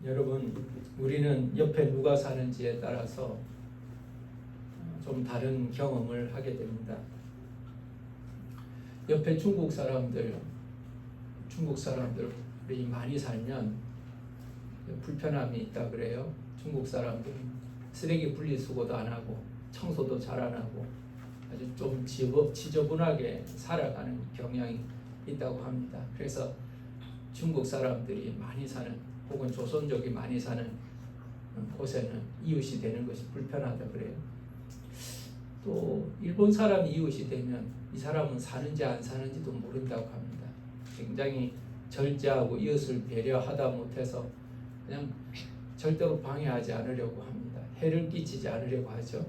여러분, 우리는 옆에 누가 사는지에 따라서 좀 다른 경험을 하게 됩니다. 옆에 중국 사람들이 많이 살면 불편함이 있다 그래요. 중국 사람들은 쓰레기 분리수거도 안 하고 청소도 잘 안 하고 아주 좀 지저분하게 살아가는 경향이 있다고 합니다. 그래서 중국 사람들이 많이 사는 혹은 조선족이 많이 사는 곳에는 이웃이 되는 것이 불편하다 그래요. 또 일본 사람이 이웃이 되면 이 사람은 사는지 안 사는지도 모른다고 합니다. 굉장히 절제하고 이웃을 배려하다 못해서 그냥 절대로 방해하지 않으려고 합니다. 해를 끼치지 않으려고 하죠.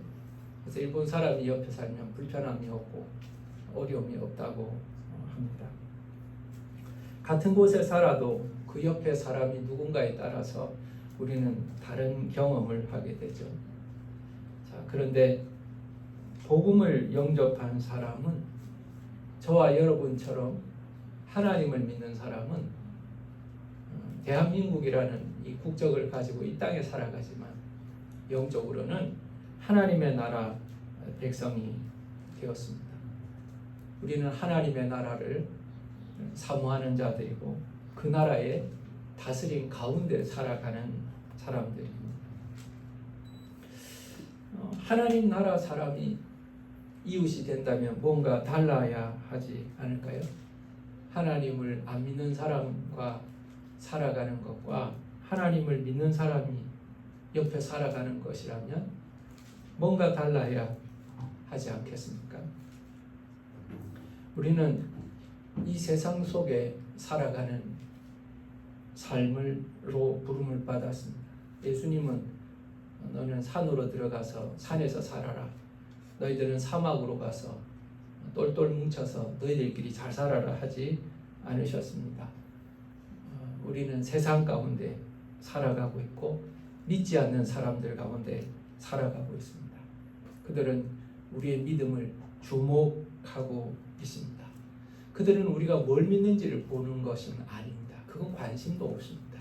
그래서 일본 사람이 옆에 살면 불편함이 없고 어려움이 없다고 합니다. 같은 곳에 살아도 그 옆에 사람이 누군가에 따라서 우리는 다른 경험을 하게 되죠. 자, 그런데 복음을 영접한 사람은 저와 여러분처럼 하나님을 믿는 사람은 대한민국이라는 이 국적을 가지고 이 땅에 살아가지만 영적으로는 하나님의 나라 백성이 되었습니다. 우리는 하나님의 나라를 사모하는 자들이고 그 나라의 다스림 가운데 살아가는 사람들입니다. 하나님 나라 사람이 이웃이 된다면 뭔가 달라야 하지 않을까요? 하나님을 안 믿는 사람과 살아가는 것과 하나님을 믿는 사람이 옆에 살아가는 것이라면 뭔가 달라야 하지 않겠습니까? 우리는 이 세상 속에 살아가는 삶으로 부름을 받았습니다. 예수님은 너는 산으로 들어가서 산에서 살아라. 너희들은 사막으로 가서 똘똘 뭉쳐서 너희들끼리 잘 살아라 하지 않으셨습니다. 우리는 세상 가운데 살아가고 있고 믿지 않는 사람들 가운데 살아가고 있습니다. 그들은 우리의 믿음을 주목하고 있습니다. 그들은 우리가 뭘 믿는지를 보는 것은 아닙니다. 그건 관심도 없습니다.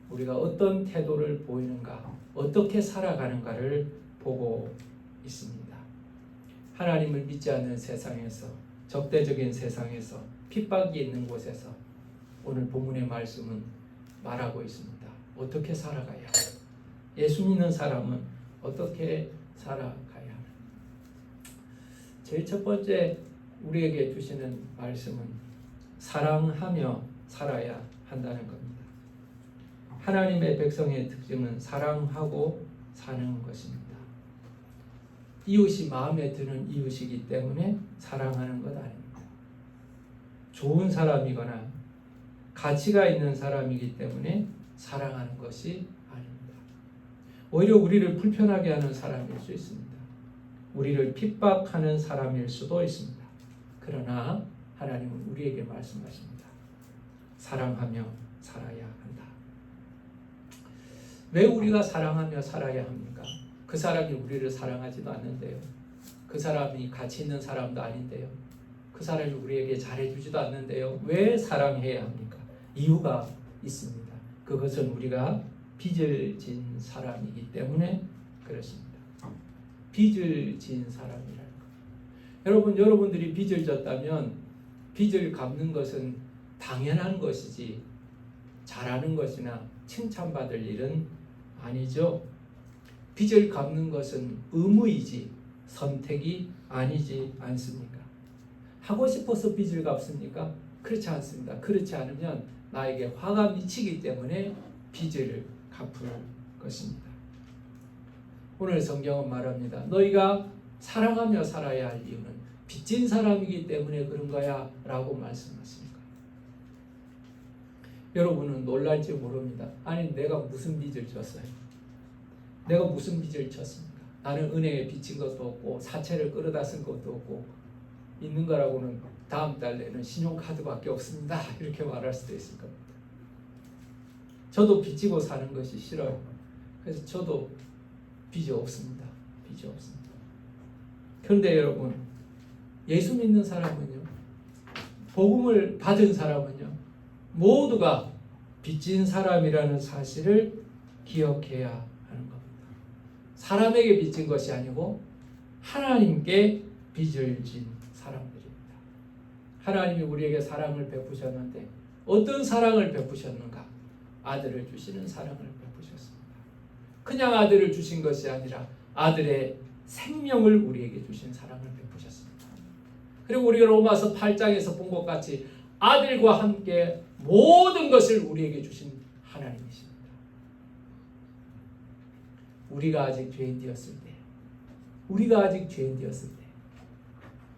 우리가 어떤 태도를 보이는가, 어떻게 살아가는가를 보고 있습니다. 하나님을 믿지 않는 세상에서, 적대적인 세상에서, 핍박이 있는 곳에서 오늘 본문의 말씀은 말하고 있습니다. 어떻게 살아가야 하나? 예수 믿는 사람은 어떻게 살아가야 하나? 제일 첫 번째 우리에게 주시는 말씀은 사랑하며 살아야 한다는 겁니다. 하나님의 백성의 특징은 사랑하고 사는 것입니다. 이웃이 마음에 드는 이웃이기 때문에 사랑하는 것 아닙니다. 좋은 사람이거나 가치가 있는 사람이기 때문에 사랑하는 것이 아닙니다. 오히려 우리를 불편하게 하는 사람일 수 있습니다. 우리를 핍박하는 사람일 수도 있습니다. 그러나 하나님은 우리에게 말씀하십니다. 사랑하며 살아야 한다. 왜 우리가 사랑하며 살아야 합니까? 그 사람이 우리를 사랑하지도 않는데요. 그 사람이 가치 있는 사람도 아닌데요. 그 사람이 우리에게 잘해주지도 않는데요. 왜 사랑해야 합니까? 이유가 있습니다. 그것은 우리가 빚을 진 사람이기 때문에 그렇습니다. 빚을 진 사람이라는 것. 여러분들이 빚을 졌다면 빚을 갚는 것은 당연한 것이지 잘하는 것이나 칭찬받을 일은 아니죠. 빚을 갚는 것은 의무이지 선택이 아니지 않습니까? 하고 싶어서 빚을 갚습니까? 그렇지 않습니다. 그렇지 않으면 나에게 화가 미치기 때문에 빚을 갚을 것입니다. 오늘 성경은 말합니다. 너희가 사랑하며 살아야 할 이유는 빚진 사람이기 때문에 그런 거야 라고 말씀하십니다. 여러분은 놀랄지 모릅니다. 아니 내가 무슨 빚을 졌어요? 내가 무슨 빚을 졌습니까? 나는 은행에 빚진 것도 없고 사채를 끌어다 쓴 것도 없고 있는 거라고는 다음 달 내는 신용카드밖에 없습니다. 이렇게 말할 수도 있을 겁니다. 저도 빚지고 사는 것이 싫어요. 그래서 저도 빚이 없습니다. 빚이 없습니다. 그런데 여러분, 예수 믿는 사람은요, 복음을 받은 사람은요, 모두가 빚진 사람이라는 사실을 기억해야 하는 겁니다. 사람에게 빚진 것이 아니고 하나님께 빚을 진 사람들입니다. 하나님이 우리에게 사랑을 베푸셨는데 어떤 사랑을 베푸셨는가? 아들을 주시는 사랑을 베푸셨습니다. 그냥 아들을 주신 것이 아니라 아들의 생명을 우리에게 주신 사랑을 베푸셨습니다. 그리고 우리가 로마서 8장에서 본 것 같이 아들과 함께 모든 것을 우리에게 주신 하나님이십니다. 우리가 아직 죄인 되었을 때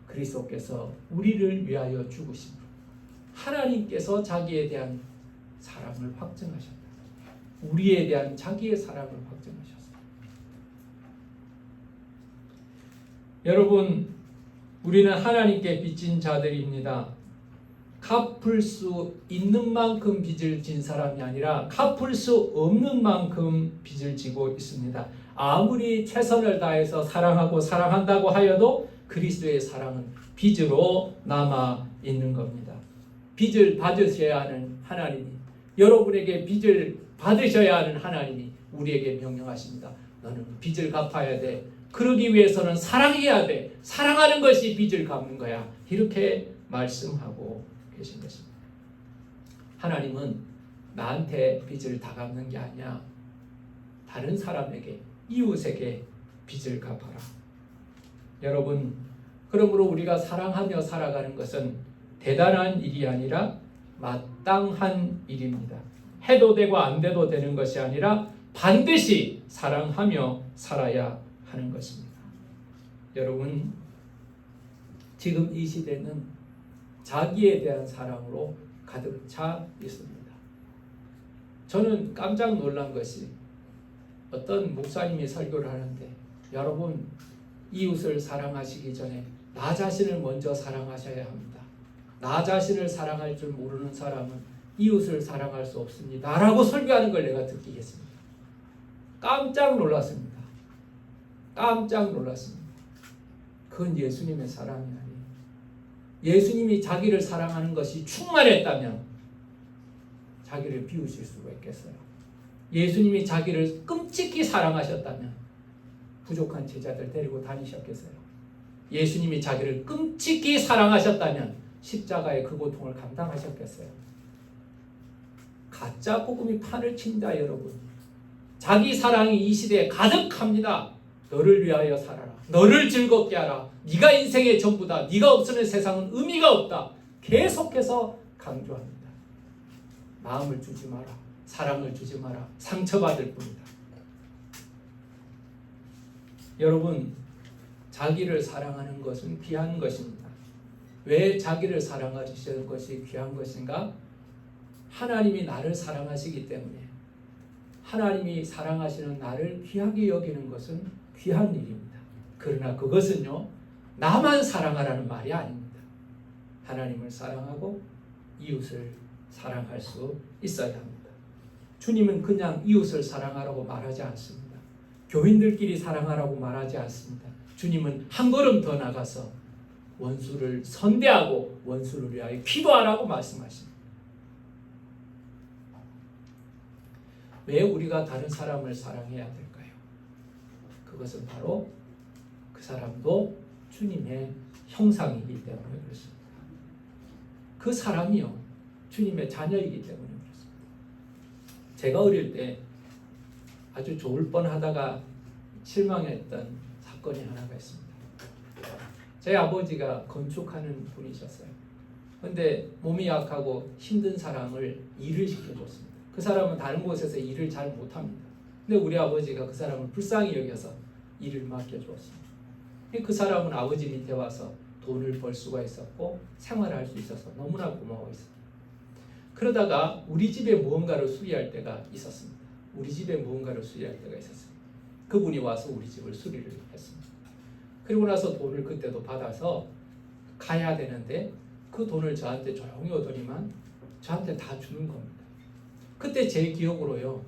그리스도께서 우리를 위하여 죽으심으로 하나님께서 자기에 대한 사랑을 확증하셨다. 우리에 대한 자기의 사랑을 확증하셨습니다. 여러분, 우리는 하나님께 빚진 자들입니다. 갚을 수 있는 만큼 빚을 진 사람이 아니라 갚을 수 없는 만큼 빚을 지고 있습니다. 아무리 최선을 다해서 사랑하고 사랑한다고 하여도 그리스도의 사랑은 빚으로 남아 있는 겁니다. 빚을 받으셔야 하는 하나님이, 여러분에게 빚을 받으셔야 하는 하나님이 우리에게 명령하십니다. 너는 빚을 갚아야 돼. 그러기 위해서는 사랑해야 돼. 사랑하는 것이 빚을 갚는 거야. 이렇게 말씀하고 계신 것입니다. 하나님은 나한테 빚을 다 갚는 게 아니야. 다른 사람에게, 이웃에게 빚을 갚아라. 여러분, 그러므로 우리가 사랑하며 살아가는 것은 대단한 일이 아니라 마땅한 일입니다. 해도 되고 안 돼도 되는 것이 아니라 반드시 사랑하며 살아야 하는 것입니다. 여러분, 지금 이 시대는 자기에 대한 사랑으로 가득 차 있습니다. 저는 깜짝 놀란 것이 어떤 목사님이 설교를 하는데, 여러분, 이웃을 사랑하시기 전에 나 자신을 먼저 사랑하셔야 합니다. 나 자신을 사랑할 줄 모르는 사람은 이웃을 사랑할 수 없습니다. 라고 설교하는 걸 내가 듣기겠습니다. 깜짝 놀랐습니다. 깜짝 놀랐습니다. 그건 예수님의 사랑이 아니에요. 예수님이 자기를 사랑하는 것이 충만했다면 자기를 비우실 수가 있겠어요. 예수님이 자기를 끔찍히 사랑하셨다면 부족한 제자들 데리고 다니셨겠어요. 예수님이 자기를 끔찍히 사랑하셨다면 십자가의 그 고통을 감당하셨겠어요. 가짜 복음이 판을 칩니다, 여러분. 자기 사랑이 이 시대에 가득합니다. 너를 위하여 살아라. 너를 즐겁게 하라. 네가 인생의 전부다. 네가 없으면 세상은 의미가 없다. 계속해서 강조합니다. 마음을 주지 마라. 사랑을 주지 마라. 상처받을 뿐이다. 여러분, 자기를 사랑하는 것은 귀한 것입니다. 왜 자기를 사랑하시는 것이 귀한 것인가? 하나님이 나를 사랑하시기 때문에, 하나님이 사랑하시는 나를 귀하게 여기는 것은 귀한 일입니다. 그러나 그것은요, 나만 사랑하라는 말이 아닙니다. 하나님을 사랑하고 이웃을 사랑할 수 있어야 합니다. 주님은 그냥 이웃을 사랑하라고 말하지 않습니다. 교인들끼리 사랑하라고 말하지 않습니다. 주님은 한 걸음 더 나가서 원수를 선대하고 원수를 위하여 기도하라고 말씀하십니다. 왜 우리가 다른 사람을 사랑해야 될까요? 그것은 바로 그 사람도 주님의 형상이기 때문에 그렇습니다. 그 사람이요, 주님의 자녀이기 때문에 그렇습니다. 제가 어릴 때 아주 좋을 뻔하다가 실망했던 사건이 하나가 있습니다. 제 아버지가 건축하는 분이셨어요. 그런데 몸이 약하고 힘든 사람을 일을 시켜줬습니다. 그 사람은 다른 곳에서 일을 잘 못합니다. 근데 우리 아버지가 그 사람을 불쌍히 여겨서 일을 맡겨주었습니다. 그 사람은 아버지 밑에 와서 돈을 벌 수가 있었고 생활할 수 있어서 너무나 고마워했습니다. 그러다가 우리 집에 무언가를 수리할 때가 있었습니다. 그분이 와서 우리 집을 수리를 했습니다. 그리고 나서 돈을 그때도 받아서 가야 되는데 그 돈을 저한테 조용히 오더니만 저한테 다 주는 겁니다. 그때 제 기억으로요,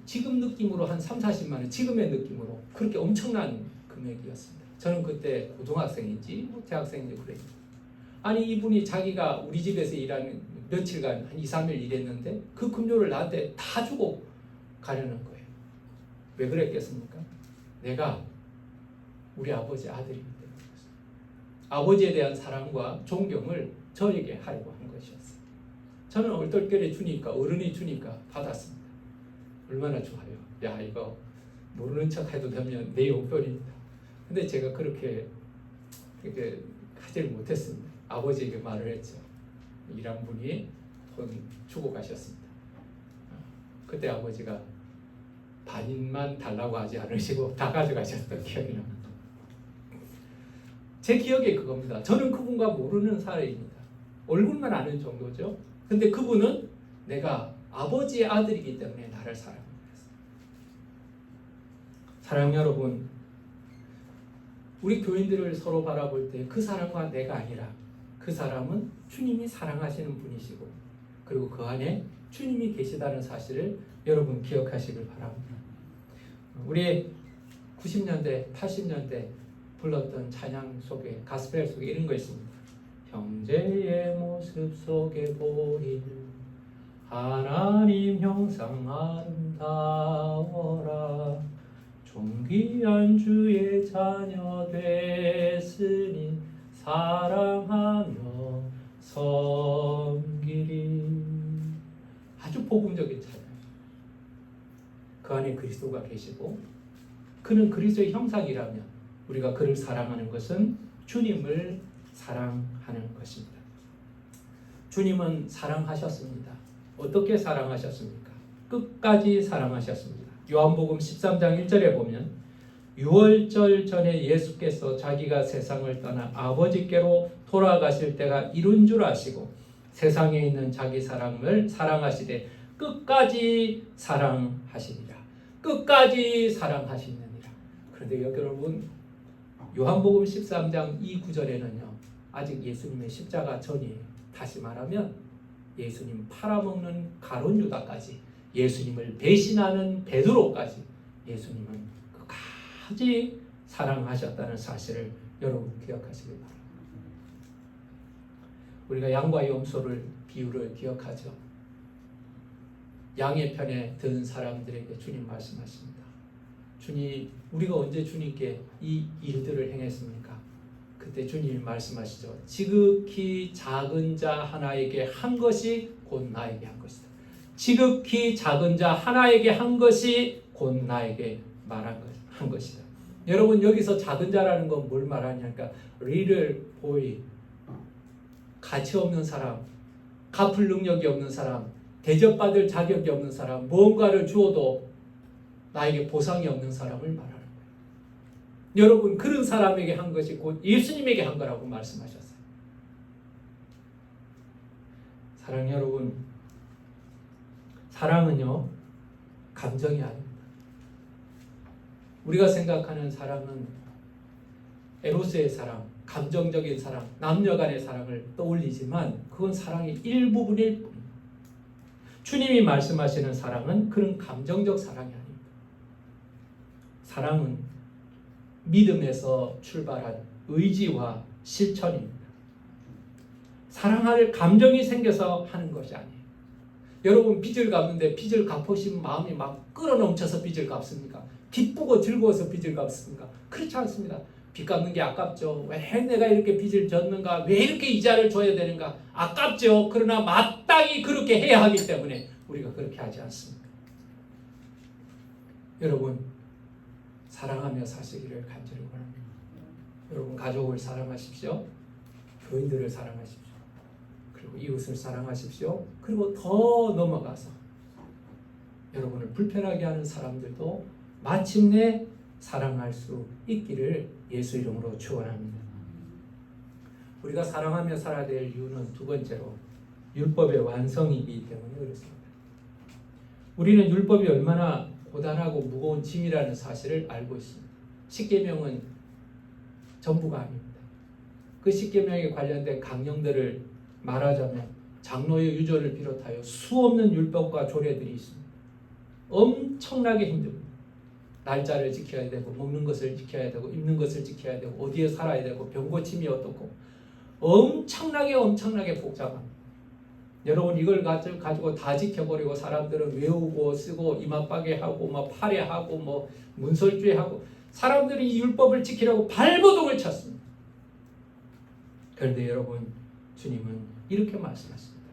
지금 느낌으로 한 3, 40만 원, 지금의 느낌으로 그렇게 엄청난 금액이었습니다. 저는 그때 고등학생인지 대학생인지 그랬죠. 아니, 이분이 자기가 우리 집에서 일하는 며칠간 한 2, 3일 일했는데 그 급료를 나한테 다 주고 가려는 거예요. 왜 그랬겠습니까? 내가 우리 아버지 아들이기 때문에 아버지에 대한 사랑과 존경을 저에게 하려고 한 것이었어요. 저는 얼떨결에 주니까, 어른이 주니까 받았습니다. 얼마나 좋아요. 야, 이거 모르는 척 해도 되면 내 용돈입니다. 근데 제가 그렇게 하질 못했습니다. 아버지에게 말을 했죠. 일한 분이 돈 주고 가셨습니다. 그때 아버지가 반인만 달라고 하지 않으시고 다 가져가셨던 기억이 납니다. 제 기억에 그겁니다. 저는 그분과 모르는 사이입니다. 얼굴만 아는 정도죠. 근데 그분은 내가 아버지의 아들이기 때문에 나를 사랑합니다. 사랑 여러분, 우리 교인들을 서로 바라볼 때 그 사람과 내가 아니라 그 사람은 주님이 사랑하시는 분이시고 그리고 그 안에 주님이 계시다는 사실을 여러분 기억하시길 바랍니다. 우리 90년대, 80년대 불렀던 찬양 속에, 가스펠 속에 이런 거 있습니다. 형제의 모습 속에 보이는 하나님 형상 아름다워라. 존귀한 주의 자녀 됐으니 사랑하며 섬기리. 아주 복음적인 찬양. 그 안에 그리스도가 계시고 그는 그리스도의 형상이라면 우리가 그를 사랑하는 것은 주님을 사랑하는 것입니다. 주님은 사랑하셨습니다. 어떻게 사랑하셨습니까? 끝까지 사랑하셨습니다. 요한복음 13장 1절에 보면 6월절 전에 예수께서 자기가 세상을 떠나 아버지께로 돌아가실 때가 이룬 줄 아시고 세상에 있는 자기 사람을 사랑하시되 끝까지 사랑하시니라. 끝까지 사랑하시느니라. 그런데 여러분, 요한복음 13장 이 구절에는요, 아직 예수님의 십자가 전이에요. 다시 말하면 예수님 팔아먹는 가룟 유다까지, 예수님을 배신하는 베드로까지 예수님은 끝까지 사랑하셨다는 사실을 여러분 기억하시기 바랍니다. 우리가 양과 염소를 비유를 기억하죠. 양의 편에 든 사람들에게 주님 말씀하십니다. 주님, 우리가 언제 주님께 이 일들을 행했습니까? 그때 주님이 말씀하시죠. 지극히 작은 자 하나에게 한 것이 곧 나에게 한 것이다. 지극히 작은 자 하나에게 한 것이 곧 나에게 한 것이다. 여러분, 여기서 작은 자라는 건 뭘 말하냐니까 little boy, 가치 없는 사람, 갚을 능력이 없는 사람, 대접받을 자격이 없는 사람, 무언가를 주어도 나에게 보상이 없는 사람을 말하는 거예요. 여러분, 그런 사람에게 한 것이 곧 예수님에게 한 거라고 말씀하셨어요. 사랑 여러분, 사랑은요, 감정이 아닙니다. 우리가 생각하는 사랑은 에로스의 사랑, 감정적인 사랑, 남녀 간의 사랑을 떠올리지만 그건 사랑의 일부분일 뿐입니다. 주님이 말씀하시는 사랑은 그런 감정적 사랑이 아닙니다. 사랑은 믿음에서 출발한 의지와 실천입니다. 사랑할 감정이 생겨서 하는 것이 아니에요. 여러분, 빚을 갚는데 빚을 갚으신 마음이 막 끌어넘쳐서 빚을 갚습니까? 기쁘고 즐거워서 빚을 갚습니까? 그렇지 않습니다. 빚 갚는 게 아깝죠. 왜 내가 이렇게 빚을 졌는가? 왜 이렇게 이자를 줘야 되는가? 아깝죠. 그러나 마땅히 그렇게 해야 하기 때문에 우리가 그렇게 하지 않습니다. 여러분, 사랑하며 사시기를 간절히 원합니다. 여러분, 가족을 사랑하십시오. 교인들을 사랑하십시오. 그리고 이웃을 사랑하십시오. 그리고 더 넘어가서 여러분을 불편하게 하는 사람들도 마침내 사랑할 수 있기를 예수 이름으로 축원합니다. 우리가 사랑하며 살아야 될 이유는 두 번째로 율법의 완성이기 때문에 그렇습니다. 우리는 율법이 얼마나 고단하고 무거운 짐이라는 사실을 알고 있습니다. 십계명은 전부가 아닙니다. 그 십계명에 관련된 강령들을 말하자면 장로의 유전을 비롯하여 수없는 율법과 조례들이 있습니다. 엄청나게 힘듭니다. 날짜를 지켜야 되고, 먹는 것을 지켜야 되고, 입는 것을 지켜야 되고, 어디에 살아야 되고, 병고침이 어떻고, 엄청나게 복잡합니다. 여러분 이걸 가지고 다 지켜버리고 사람들은 외우고 쓰고 이마빠개 하고 뭐 파례하고 뭐 문설주에 하고 사람들이 이 율법을 지키려고 발버둥을 쳤습니다. 그런데 여러분 주님은 이렇게 말씀하십니다.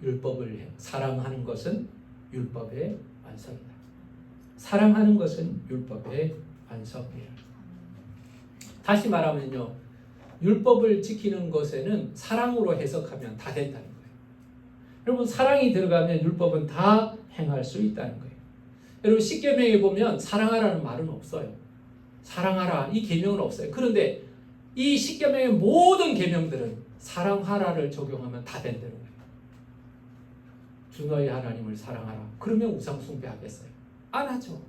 율법을 사랑하는 것은 율법의 완성이다. 사랑하는 것은 율법의 완성이에요. 다시 말하면요, 율법을 지키는 것에는 사랑으로 해석하면 다 된다는 거예요. 여러분 사랑이 들어가면 율법은 다 행할 수 있다는 거예요. 여러분 십계명에 보면 사랑하라는 말은 없어요. 사랑하라 이 계명은 없어요. 그런데 이 십계명의 모든 계명들은 사랑하라를 적용하면 다 된다는 거예요. 주 너희 하나님을 사랑하라. 그러면 우상 숭배하겠어요? 안 하죠.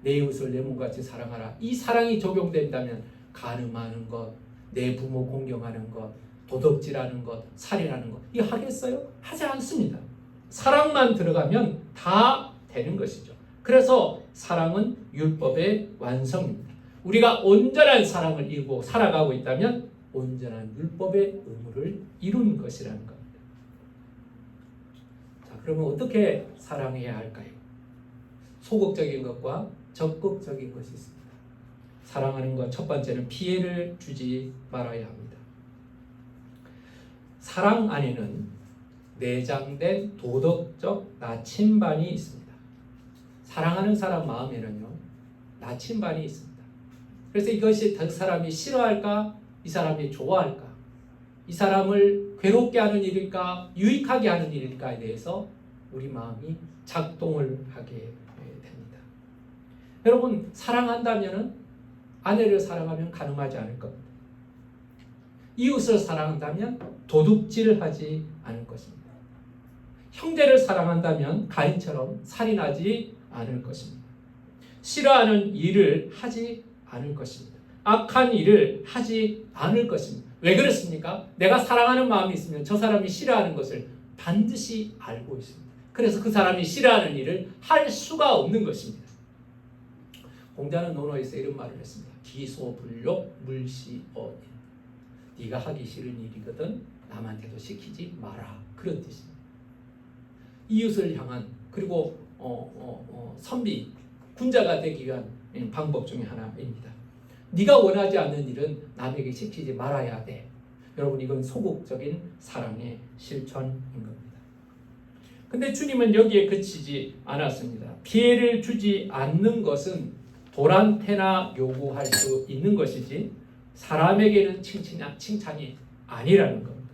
내 이웃을 내 몸같이 사랑하라. 이 사랑이 적용된다면 간음하는 것, 내 부모 공경하는 것, 도덕질하는 것, 살인하는 것 이거 하겠어요? 하지 않습니다. 사랑만 들어가면 다 되는 것이죠. 그래서 사랑은 율법의 완성입니다. 우리가 온전한 사랑을 이루고 살아가고 있다면 온전한 율법의 의무를 이루는 것이라는 겁니다. 자, 그러면 어떻게 사랑해야 할까요? 소극적인 것과 적극적인 것이 있습니다. 사랑하는 것 첫 번째는 피해를 주지 말아야 합니다. 사랑 안에는 내장된 도덕적 나침반이 있습니다. 사랑하는 사람 마음에는요, 나침반이 있습니다. 그래서 이것이 그 사람이 싫어할까? 이 사람이 좋아할까? 이 사람을 괴롭게 하는 일일까? 유익하게 하는 일일까에 대해서 우리 마음이 작동을 하게 됩니다. 여러분 사랑한다면 아내를 사랑하면 간음하지 않을 겁니다. 이웃을 사랑한다면 도둑질하지 않을 것입니다. 형제를 사랑한다면 가인처럼 살인하지 않을 것입니다. 싫어하는 일을 하지 않을 것입니다. 악한 일을 하지 않을 것입니다. 왜 그렇습니까? 내가 사랑하는 마음이 있으면 저 사람이 싫어하는 것을 반드시 알고 있습니다. 그래서 그 사람이 싫어하는 일을 할 수가 없는 것입니다. 공자는 논어에서 이런 말을 했습니다. 기소불욕 물시어인. 네가 하기 싫은 일이거든 남한테도 시키지 마라. 그런 뜻입니다. 이웃을 향한 그리고 선비 군자가 되기 위한 방법 중에 하나입니다. 네가 원하지 않는 일은 남에게 시키지 말아야 돼. 여러분 이건 소극적인 사랑의 실천인 겁니다. 근데 주님은 여기에 그치지 않았습니다. 피해를 주지 않는 것은 돌한테나 요구할 수 있는 것이지 사람에게는 칭찬이 아니라는 겁니다.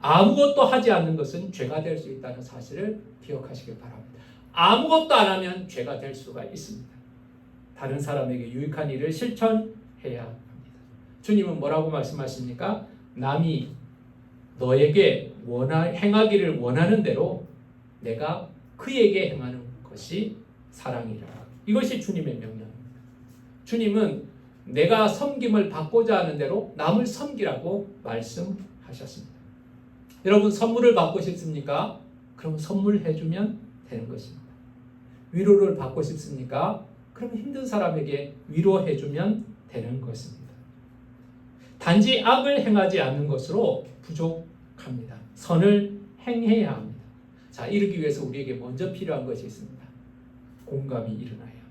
아무것도 하지 않는 것은 죄가 될 수 있다는 사실을 기억하시길 바랍니다. 아무것도 안 하면 죄가 될 수가 있습니다. 다른 사람에게 유익한 일을 실천해야 합니다. 주님은 뭐라고 말씀하십니까? 남이 너에게 행하기를 원하는 대로 내가 그에게 행하는 것이 사랑이라. 이것이 주님의 명령입니다. 주님은 내가 섬김을 받고자 하는 대로 남을 섬기라고 말씀하셨습니다. 여러분 선물을 받고 싶습니까? 그럼 선물해주면 되는 것입니다. 위로를 받고 싶습니까? 그럼 힘든 사람에게 위로해주면 되는 것입니다. 단지 악을 행하지 않는 것으로 부족합니다. 선을 행해야 합니다. 자, 이러기 위해서 우리에게 먼저 필요한 것이 있습니다. 공감이 일어나야 합니다.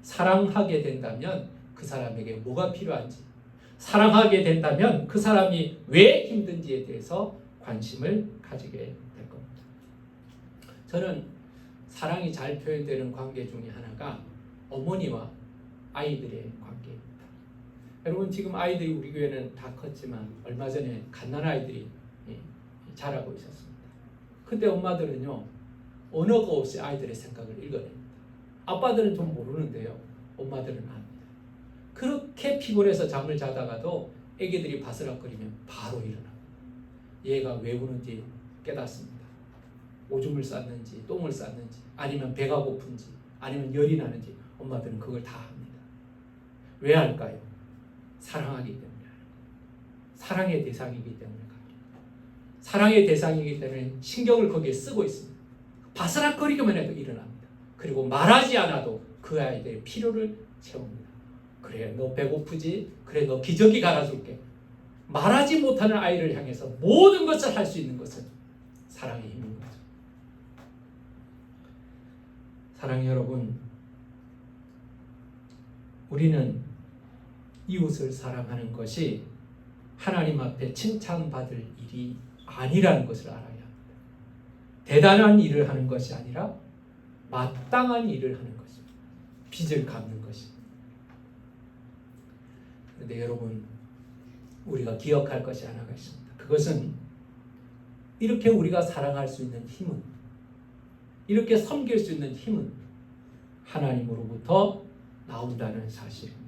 사랑하게 된다면 그 사람에게 뭐가 필요한지, 사랑하게 된다면 그 사람이 왜 힘든지에 대해서 관심을 가지게 될 겁니다. 저는 사랑이 잘 표현되는 관계 중에 하나가 어머니와 아이들의 관계입니다. 여러분 지금 아이들이 우리 교회는 다 컸지만 얼마 전에 갓난아이들이 자라고 있었습니다. 그때 엄마들은요 언어가 없이 아이들의 생각을 읽어냅니다. 아빠들은 좀 모르는데요 엄마들은 압니다. 그렇게 피곤해서 잠을 자다가도 애기들이 바스락거리면 바로 일어납니다. 얘가 왜 우는지 깨닫습니다. 오줌을 쌌는지 똥을 쌌는지 아니면 배가 고픈지 아니면 열이 나는지 엄마들은 그걸 다 합니다. 왜 할까요? 사랑하기 때문에 사랑의 대상이기 때문에 사랑의 대상이기 때문에 신경을 거기에 쓰고 있습니다. 바스락거리기만 해도 일어납니다. 그리고 말하지 않아도 그 아이들의 필요를 채웁니다. 그래 너 배고프지? 그래 너 기저귀 갈아줄게. 말하지 못하는 아이를 향해서 모든 것을 할 수 있는 것은 사랑의 힘인 거죠. 사랑의 여러분, 우리는 이웃을 사랑하는 것이 하나님 앞에 칭찬받을 일이 아니라는 것을 알아야 합니다. 대단한 일을 하는 것이 아니라 마땅한 일을 하는 것입니다. 빚을 갚는 것입니다. 그런데 여러분, 우리가 기억할 것이 하나가 있습니다. 그것은 이렇게 우리가 사랑할 수 있는 힘은, 이렇게 섬길 수 있는 힘은 하나님으로부터 나온다는 사실입니다.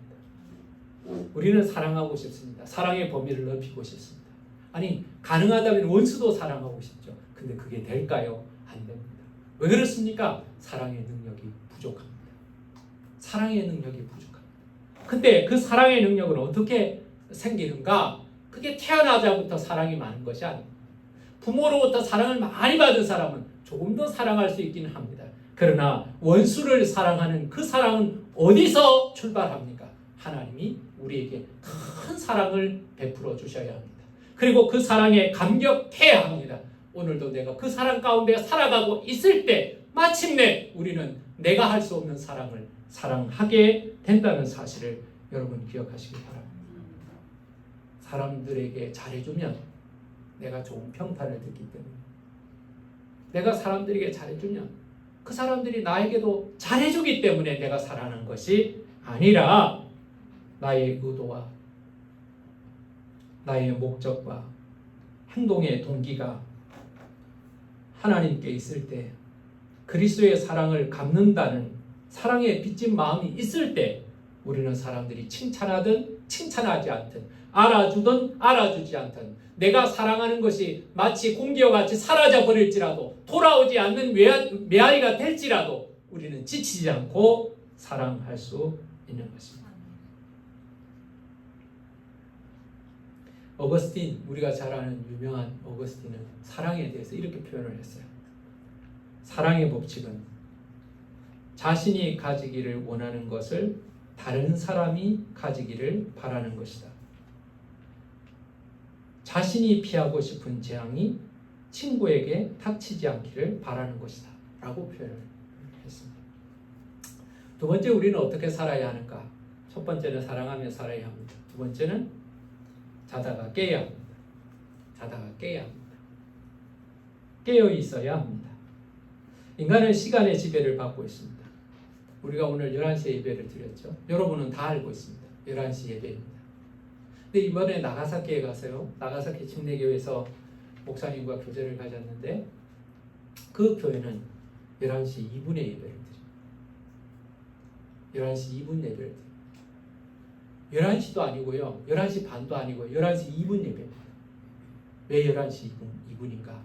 우리는 사랑하고 싶습니다. 사랑의 범위를 넓히고 싶습니다. 아니, 가능하다면 원수도 사랑하고 싶죠. 근데 그게 될까요? 안 됩니다. 왜 그렇습니까? 사랑의 능력이 부족합니다. 사랑의 능력이 부족합니다. 근데 그 사랑의 능력은 어떻게 생기는가? 그게 태어나자부터 사랑이 많은 것이 아닙니다. 부모로부터 사랑을 많이 받은 사람은 조금 더 사랑할 수 있기는 합니다. 그러나 원수를 사랑하는 그 사랑은 어디서 출발합니까? 하나님이 우리에게 큰 사랑을 베풀어 주셔야 합니다. 그리고 그 사랑에 감격해야 합니다. 오늘도 내가 그 사랑 가운데 살아가고 있을 때 마침내 우리는 내가 할 수 없는 사랑을 사랑하게 된다는 사실을 여러분 기억하시기 바랍니다. 사람들에게 잘해주면 내가 좋은 평판을 듣기 때문에, 내가 사람들에게 잘해주면 그 사람들이 나에게도 잘해주기 때문에 내가 사랑하는 것이 아니라 나의 의도와 나의 목적과 행동의 동기가 하나님께 있을 때, 그리스도의 사랑을 갚는다는 사랑에 빚진 마음이 있을 때 우리는 사람들이 칭찬하든 칭찬하지 않든, 알아주든 알아주지 않든, 내가 사랑하는 것이 마치 공기와 같이 사라져 버릴지라도, 돌아오지 않는 메아리가 될지라도 우리는 지치지 않고 사랑할 수 있는 것입니다. 어거스틴, 우리가 잘 아는 유명한 어거스틴은 사랑에 대해서 이렇게 표현을 했어요. 사랑의 법칙은 자신이 가지기를 원하는 것을 다른 사람이 가지기를 바라는 것이다. 자신이 피하고 싶은 재앙이 친구에게 닥치지 않기를 바라는 것이다 라고 표현을 했습니다. 두 번째, 우리는 어떻게 살아야 하는가? 첫 번째는 사랑하며 살아야 합니다. 두 번째는 자다가 깨야 합니다. 자다가 깨야 합니다. 깨어 있어야 합니다. 인간은 시간의 지배를 받고 있습니다. 우리가 오늘 11시에 예배를 드렸죠. 여러분은 다 알고 있습니다. 11시 예배입니다. 근데 이번에 나가사키에 가서요, 나가사키 침례교회에서 목사님과 교제를 가졌는데 그 교회는 11시 2분에 예배를 드립니다. 11시 2분 예배를 드립니다. 11시도 아니고요, 11시 반도 아니고 11시 2분 예배입니다. 왜 11시 2분인가?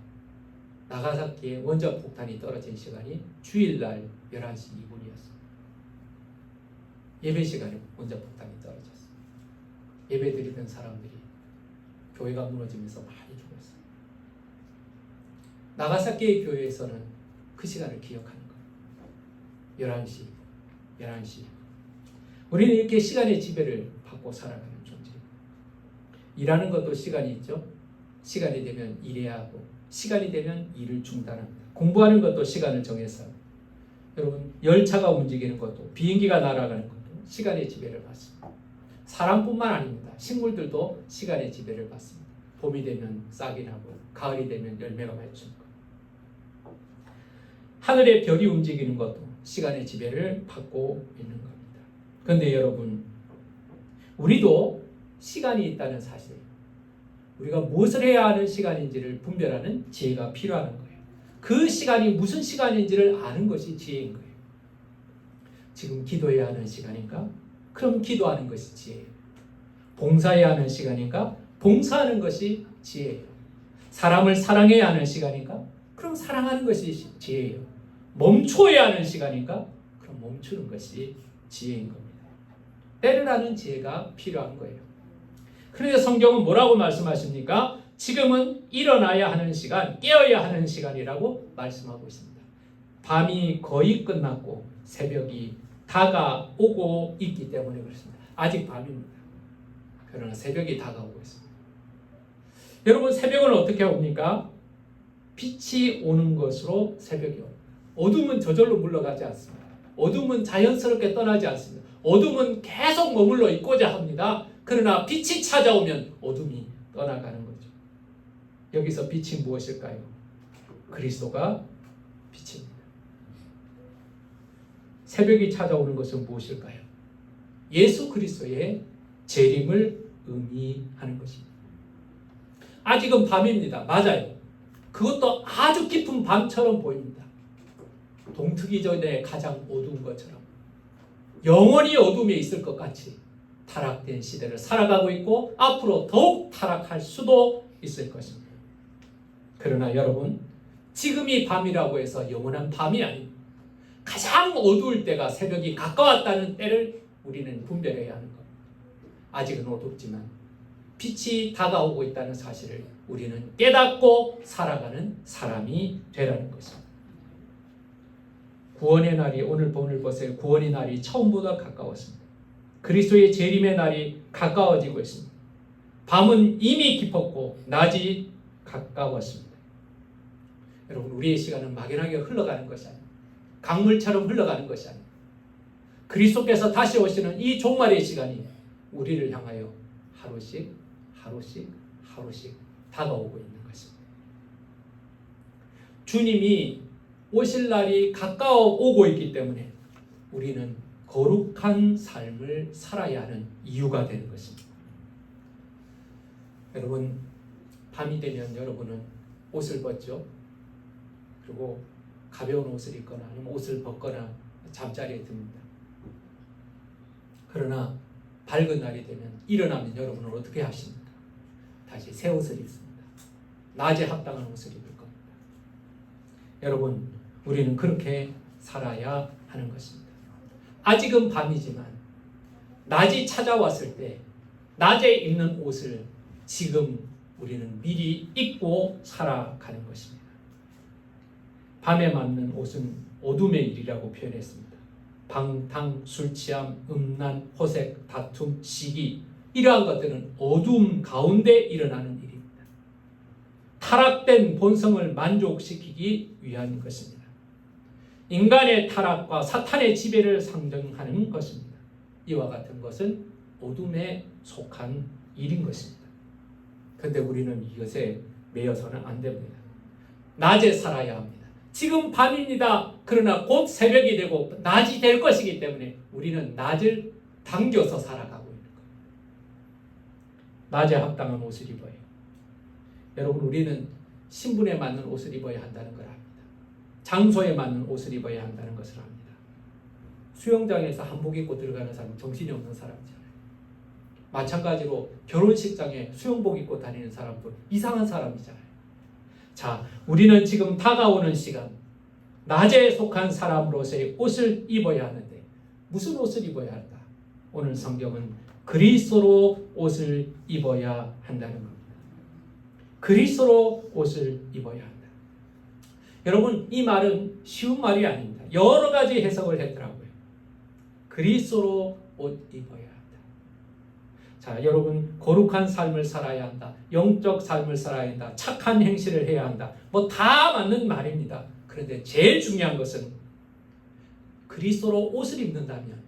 나가사키에 원자 폭탄이 떨어진 시간이 주일날 11시 2분이었습니다. 예배 시간에 원자 폭탄이 떨어졌어요. 예배 드리던 사람들이 교회가 무너지면서 많이 죽었어요. 나가사키의 교회에서는 그 시간을 기억하는 거예요. 11시 2분. 우리는 이렇게 시간의 지배를 받고 살아가는 존재입니다. 일하는 것도 시간이 있죠. 시간이 되면 일해야 하고, 시간이 되면 일을 중단합니다. 공부하는 것도 시간을 정해서, 여러분 열차가 움직이는 것도, 비행기가 날아가는 것도 시간의 지배를 받습니다. 사람뿐만 아닙니다. 식물들도 시간의 지배를 받습니다. 봄이 되면 싹이 나고, 가을이 되면 열매가 맺히는 것. 하늘의 별이 움직이는 것도 시간의 지배를 받고 있는 겁니다. 그런데 여러분, 우리도 시간이 있다는 사실, 우리가 무엇을 해야 하는 시간인지를 분별하는 지혜가 필요한 거예요. 그 시간이 무슨 시간인지를 아는 것이 지혜인 거예요. 지금 기도해야 하는 시간인가? 그럼 기도하는 것이 지혜예요. 봉사해야 하는 시간인가? 봉사하는 것이 지혜예요. 사람을 사랑해야 하는 시간인가? 그럼 사랑하는 것이 지혜예요. 멈춰야 하는 시간인가? 그럼 멈추는 것이 지혜인 겁니다. 때를 아는 지혜가 필요한 거예요. 그런데 성경은 뭐라고 말씀하십니까? 지금은 일어나야 하는 시간, 깨어야 하는 시간이라고 말씀하고 있습니다. 밤이 거의 끝났고 새벽이 다가오고 있기 때문에 그렇습니다. 아직 밤입니다. 그러나 새벽이 다가오고 있습니다. 여러분, 새벽은 어떻게 옵니까? 빛이 오는 것으로 새벽이 옵니다. 어둠은 저절로 물러가지 않습니다. 어둠은 자연스럽게 떠나지 않습니다. 어둠은 계속 머물러 있고자 합니다. 그러나 빛이 찾아오면 어둠이 떠나가는 거죠. 여기서 빛이 무엇일까요? 그리스도가 빛입니다. 새벽이 찾아오는 것은 무엇일까요? 예수 그리스도의 재림을 의미하는 것입니다. 아직은 밤입니다. 맞아요. 그것도 아주 깊은 밤처럼 보입니다. 동트기 전에 가장 어두운 것처럼 영원히 어둠에 있을 것 같이 타락된 시대를 살아가고 있고 앞으로 더욱 타락할 수도 있을 것입니다. 그러나 여러분, 지금이 밤이라고 해서 영원한 밤이 아닙니다. 가장 어두울 때가 새벽이 가까웠다는 때를 우리는 분별해야 하는 겁니다. 아직은 어둡지만 빛이 다가오고 있다는 사실을 우리는 깨닫고 살아가는 사람이 되라는 것입니다. 구원의 날이, 오늘 보세요. 구원의 날이 처음보다 가까웠습니다. 그리스도의 재림의 날이 가까워지고 있습니다. 밤은 이미 깊었고 낮이 가까웠습니다. 여러분, 우리의 시간은 막연하게 흘러가는 것이 아닙니다. 강물처럼 흘러가는 것이 아닙니다. 그리스도께서 다시 오시는 이 종말의 시간이 우리를 향하여 하루씩 다가오고 있는 것입니다. 주님이 오실 날이 가까워 오고 있기 때문에 우리는 거룩한 삶을 살아야 하는 이유가 되는 것입니다. 여러분, 밤이 되면 여러분은 옷을 벗죠. 그리고 가벼운 옷을 입거나 아니면 옷을 벗거나 잠자리에 듭니다. 그러나 밝은 날이 되면 일어나면 여러분은 어떻게 하십니까? 다시 새 옷을 입습니다. 낮에 합당한 옷을 입을 겁니다. 여러분, 우리는 그렇게 살아야 하는 것입니다. 아직은 밤이지만 낮이 찾아왔을 때 낮에 입는 옷을 지금 우리는 미리 입고 살아가는 것입니다. 밤에 맞는 옷은 어둠의 일이라고 표현했습니다. 방탕, 술 취함, 음란, 호색, 다툼, 시기, 이러한 것들은 어둠 가운데 일어나는 일입니다. 타락된 본성을 만족시키기 위한 것입니다. 인간의 타락과 사탄의 지배를 상정하는 것입니다. 이와 같은 것은 어둠에 속한 일인 것입니다. 그런데 우리는 이것에 매여서는 안 됩니다. 낮에 살아야 합니다. 지금 밤입니다. 그러나 곧 새벽이 되고 낮이 될 것이기 때문에 우리는 낮을 당겨서 살아가고 있는 겁니다. 낮에 합당한 옷을 입어요. 여러분, 우리는 신분에 맞는 옷을 입어야 한다는 걸 압니다. 장소에 맞는 옷을 입어야 한다는 것을 압니다. 수영장에서 한복 입고 들어가는 사람은 정신이 없는 사람이잖아요. 마찬가지로 결혼식장에 수영복 입고 다니는 사람도 이상한 사람이잖아요. 자, 우리는 지금 다가오는 시간, 낮에 속한 사람으로서의 옷을 입어야 하는데 무슨 옷을 입어야 한다? 오늘 성경은 그리스도로 옷을 입어야 한다는 겁니다. 그리스도로 옷을 입어야 한다. 여러분, 이 말은 쉬운 말이 아닙니다. 여러 가지 해석을 했더라고요. 그리스도로 옷 입어야 한다. 자, 여러분, 거룩한 삶을 살아야 한다. 영적 삶을 살아야 한다. 착한 행실을 해야 한다. 뭐 다 맞는 말입니다. 그런데 제일 중요한 것은 그리스도로 옷을 입는다면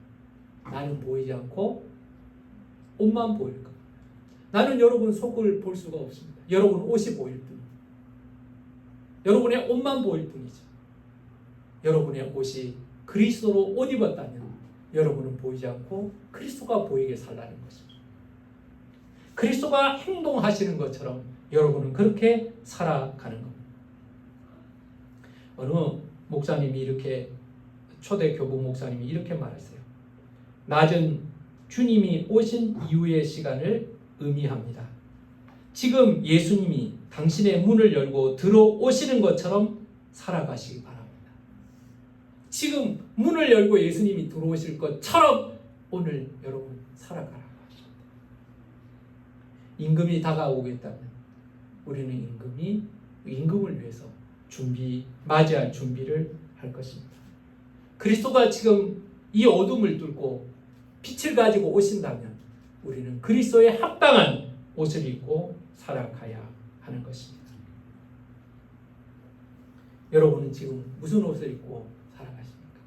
나는 보이지 않고 옷만 보일 겁니다. 나는 여러분 속을 볼 수가 없습니다. 여러분 옷이 보일 뿐. 여러분의 옷만 보일 뿐이죠. 여러분의 옷이 그리스도로 옷 입었다면 여러분은 보이지 않고 그리스도가 보이게 살라는 것입니다. 그리스도가 행동하시는 것처럼 여러분은 그렇게 살아가는 겁니다. 어느 목사님이 이렇게, 초대 교부 목사님이 이렇게 말했어요. 낮은 주님이 오신 이후의 시간을 의미합니다. 지금 예수님이 당신의 문을 열고 들어오시는 것처럼 살아가시기 바랍니다. 지금 문을 열고 예수님이 들어오실 것처럼 오늘 여러분 살아가라고 하십니다. 임금이 다가오겠다면 우리는 임금을 위해서 맞이할 준비를 할 것입니다. 그리스도가 지금 이 어둠을 뚫고 빛을 가지고 오신다면 우리는 그리스도에 합당한 옷을 입고 살아가야 하는 것입니다. 여러분은 지금 무슨 옷을 입고 살아가십니까?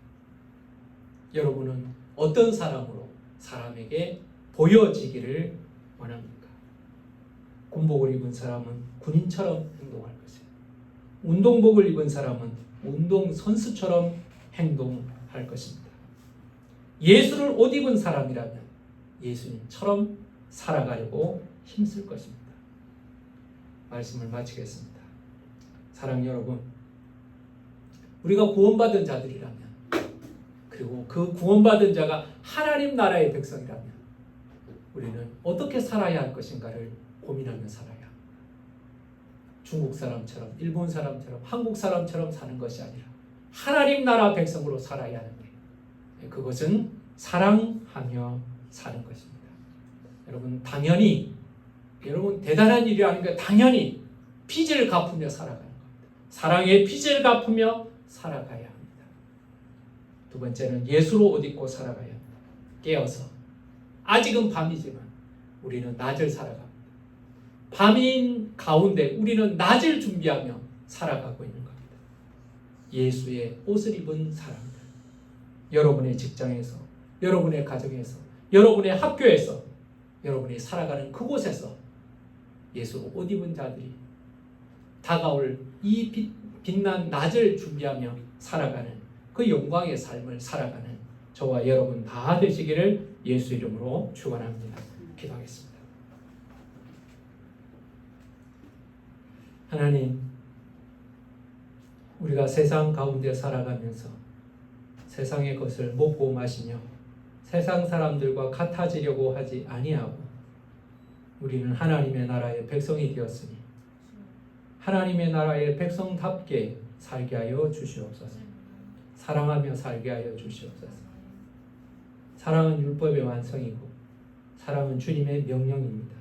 여러분은 어떤 사람으로 사람에게 보여지기를 원합니까? 군복을 입은 사람은 군인처럼 행동할 것이고, 운동복을 입은 사람은 운동선수처럼 행동할 것입니다. 예수를 옷 입은 사람이라면 예수님처럼 살아가려고 힘쓸 것입니다. 말씀을 마치겠습니다. 사랑 여러분, 우리가 구원받은 자들이라면, 그리고 그 구원받은 자가 하나님 나라의 백성이라면 우리는 어떻게 살아야 할 것인가를 고민하며 살아야 합니다. 중국 사람처럼, 일본 사람처럼, 한국 사람처럼 사는 것이 아니라 하나님 나라 백성으로 살아야 하는 게, 그것은 사랑하며 사는 것입니다. 여러분, 당연히 여러분 대단한 일이 아닌가, 당연히 빚을 갚으며 살아가는 겁니다. 사랑의 빚을 갚으며 살아가야 합니다. 두 번째는 예수로 옷 입고 살아가야 합니다. 깨어서, 아직은 밤이지만 우리는 낮을 살아갑니다. 밤인 가운데 우리는 낮을 준비하며 살아가고 있는 겁니다. 예수의 옷을 입은 사람들, 여러분의 직장에서, 여러분의 가정에서, 여러분의 학교에서, 여러분이 살아가는 그곳에서 예수로 옷 입은 자들이 다가올 이 빛난 낮을 준비하며 살아가는 그 영광의 삶을 살아가는 저와 여러분 다 되시기를 예수 이름으로 축원합니다. 기도하겠습니다. 하나님, 우리가 세상 가운데 살아가면서 세상의 것을 먹고 마시며 세상 사람들과 같아지려고 하지 아니하고 우리는 하나님의 나라의 백성이 되었으니 하나님의 나라의 백성답게 살게 하여 주시옵소서. 사랑하며 살게 하여 주시옵소서. 사랑은 율법의 완성이고 사랑은 주님의 명령입니다.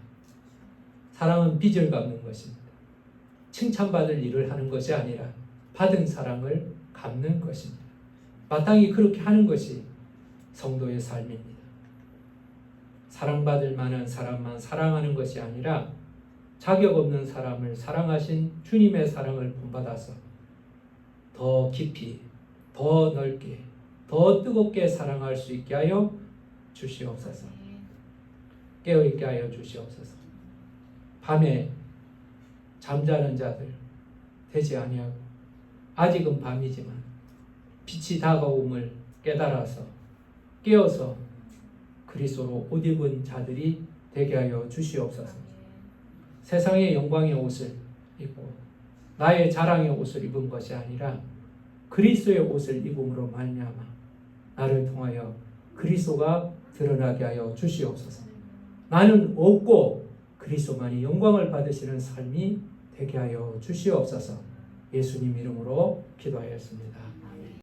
사랑은 빚을 갚는 것입니다. 칭찬받을 일을 하는 것이 아니라 받은 사랑을 갚는 것입니다. 마땅히 그렇게 하는 것이 성도의 삶입니다. 사랑받을 만한 사람만 사랑하는 것이 아니라 자격 없는 사람을 사랑하신 주님의 사랑을 본받아서 더 깊이, 더 넓게, 더 뜨겁게 사랑할 수 있게 하여 주시옵소서. 깨어있게 하여 주시옵소서. 밤에 잠자는 자들 되지 아니하고 아직은 밤이지만 빛이 다가옴을 깨달아서 깨어서 그리스도로 옷 입은 자들이 되게 하여 주시옵소서. 세상의 영광의 옷을 입고 나의 자랑의 옷을 입은 것이 아니라 그리스도의 옷을 입음으로 말미암아 나를 통하여 그리스도가 드러나게 하여 주시옵소서. 나는 없고 그리스도만이 영광을 받으시는 삶이 되게 하여 주시옵소서. 예수님 이름으로 기도하였습니다.